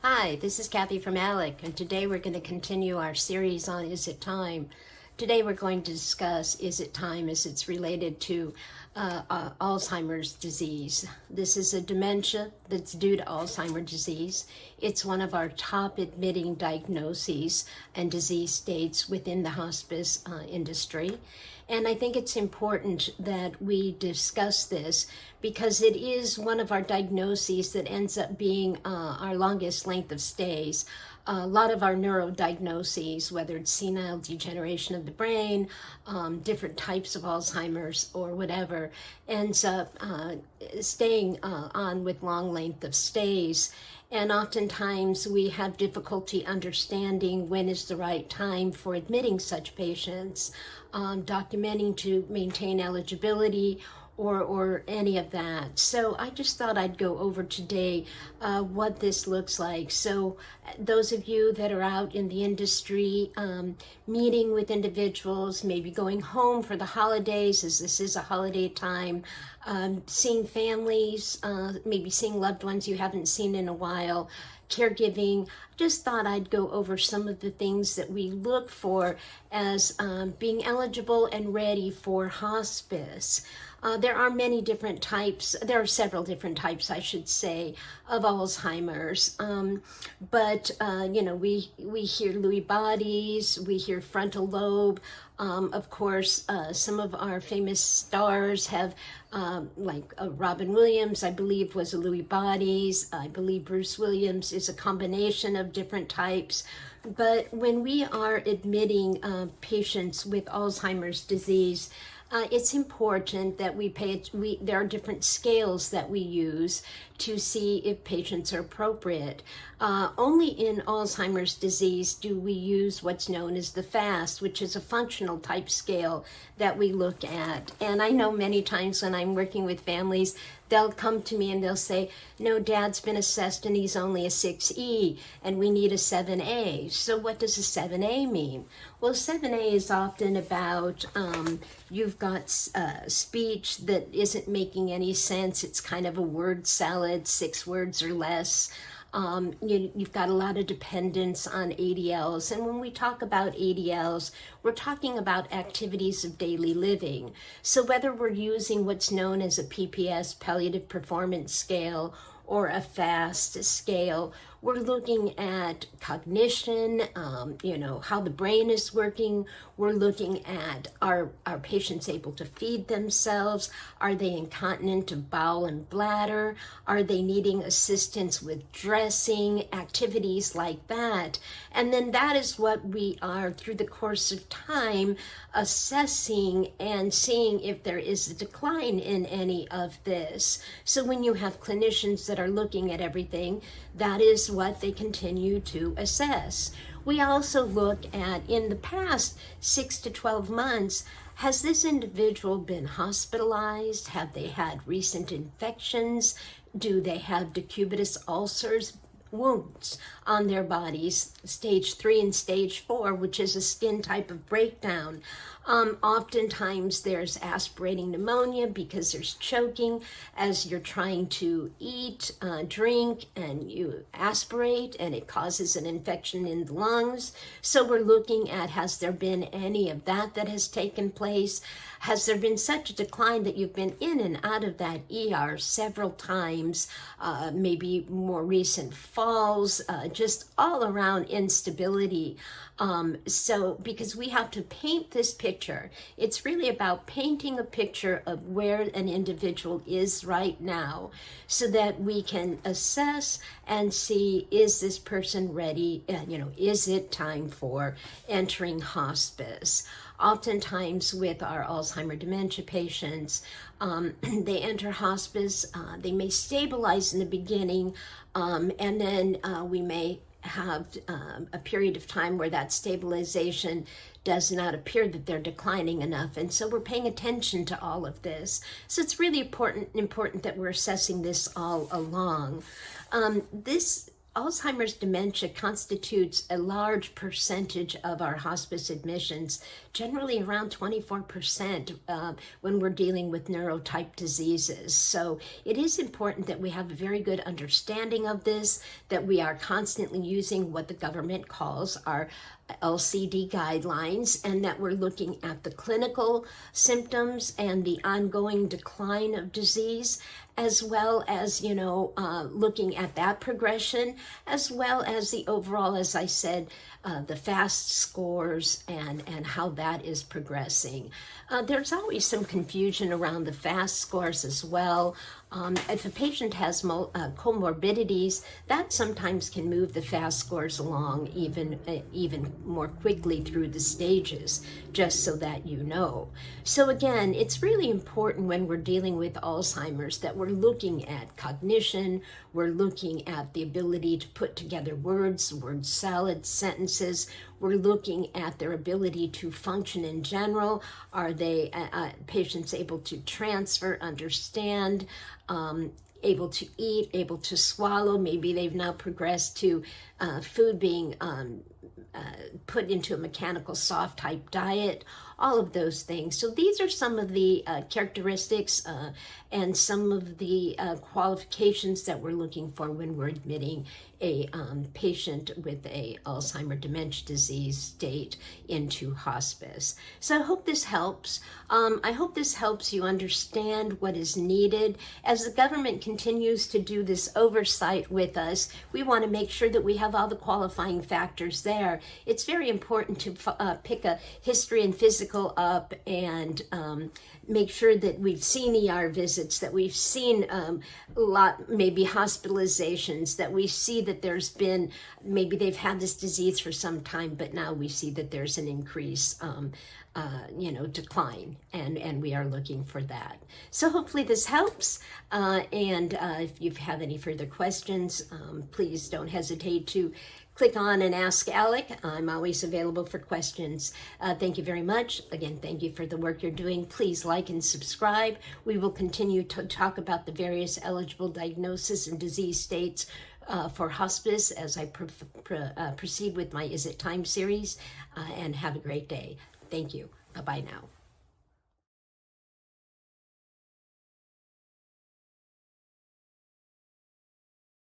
Hi, this is Kathy from ALECC, and today we're going to continue our series on Is It Time? Today we're going to discuss Is It Time as it's related to Alzheimer's disease. This is a dementia that's due to Alzheimer's disease. It's one of our top admitting diagnoses and disease states within the hospice industry. And I think it's important that we discuss this because it is one of our diagnoses that ends up being our longest length of stays. A lot of our neurodiagnoses, whether it's senile degeneration of the brain, different types of Alzheimer's or whatever, ends up staying on with long length of stays. And oftentimes we have difficulty understanding when is the right time for admitting such patients, documenting to maintain eligibility, or any of that. So I just thought I'd go over today what this looks like. So those of you that are out in the industry, meeting with individuals, maybe going home for the holidays, as this is a holiday time, seeing families, maybe seeing loved ones you haven't seen in a while, caregiving, just thought I'd go over some of the things that we look for as being eligible and ready for hospice. There are many different types, there are several different types, I should say, of Alzheimer's. But we hear Lewy bodies, we hear frontal lobe. Of course, some of our famous stars have, Robin Williams, I believe, was a Lewy bodies. I believe Bruce Williams is a combination of different types. But when we are admitting patients with Alzheimer's disease, it's important that there are different scales that we use to see if patients are appropriate. Only in Alzheimer's disease do we use what's known as the FAST, which is a functional type scale that we look at. And I know many times when I'm working with families, they'll come to me and they'll say, no, Dad's been assessed and he's only a 6E and we need a 7A. So what does a 7A mean? Well, 7A is often about you've got speech that isn't making any sense. It's kind of a word salad, 6 words or less. You've got a lot of dependence on ADLs. And when we talk about ADLs, we're talking about activities of daily living. So whether we're using what's known as a PPS, Palliative Performance Scale, or a FAST scale, we're looking at cognition, how the brain is working. We're looking at are patients able to feed themselves? Are they incontinent of bowel and bladder? Are they needing assistance with dressing, activities like that? And then that is what we are, through the course of time, assessing and seeing if there is a decline in any of this. So when you have clinicians that are looking at everything, that is what they continue to assess. We also look at, in the past 6 to 12 months, has this individual been hospitalized? Have they had recent infections? Do they have decubitus ulcers, wounds on their bodies, stage 3 and stage 4, which is a skin type of breakdown? Oftentimes there's aspirating pneumonia because there's choking as you're trying to eat, drink, and you aspirate, and it causes an infection in the lungs. So we're looking at, has there been any of that has taken place? Has there been such a decline that you've been in and out of that ER several times, maybe more recent falls, just all around instability? So because we have to paint this picture, it's really about painting a picture of where an individual is right now so that we can assess and see, is this person ready? Is it time for entering hospice? Oftentimes with our Alzheimer dementia patients, they enter hospice, they may stabilize in the beginning, and then we may have a period of time where that stabilization does not appear that they're declining enough. And so we're paying attention to all of this. So it's really important that we're assessing this all along. This Alzheimer's dementia constitutes a large percentage of our hospice admissions, generally around 24% when we're dealing with neurotype diseases. So it is important that we have a very good understanding of this, that we are constantly using what the government calls our LCD guidelines, and that we're looking at the clinical symptoms and the ongoing decline of disease, as well as, looking at that progression, as well as the overall, as I said, the FAST scores and how that is progressing. There's always some confusion around the FAST scores as well. If a patient has comorbidities, that sometimes can move the FAST scores along even more quickly through the stages, just so that you know. So again, it's really important when we're dealing with Alzheimer's that we're looking at cognition, we're looking at the ability to put together word salad sentences, we're looking at their ability to function in general. Are they patients able to transfer, understand, able to eat, able to swallow? Maybe they've now progressed to food being put into a mechanical soft type diet, all of those things. So these are some of the characteristics and some of the qualifications that we're looking for when we're admitting a patient with a Alzheimer dementia disease state into hospice. So I hope this helps. I hope this helps you understand what is needed. As the government continues to do this oversight with us, we want to make sure that we have all the qualifying factors there. It's very important to pick a history and physical up and make sure that we've seen ER visits, that we've seen maybe hospitalizations, that we see that there's been, maybe they've had this disease for some time, but now we see that there's an increase, decline, and we are looking for that. So hopefully this helps, and if you have any further questions, please don't hesitate to click on and ask ALECC. I'm always available for questions. Thank you very much. Again, thank you for the work you're doing. Please like and subscribe. We will continue to talk about the various eligible diagnosis and disease states for hospice as I proceed with my Is It Time series, and have a great day. Thank you. Bye-bye now.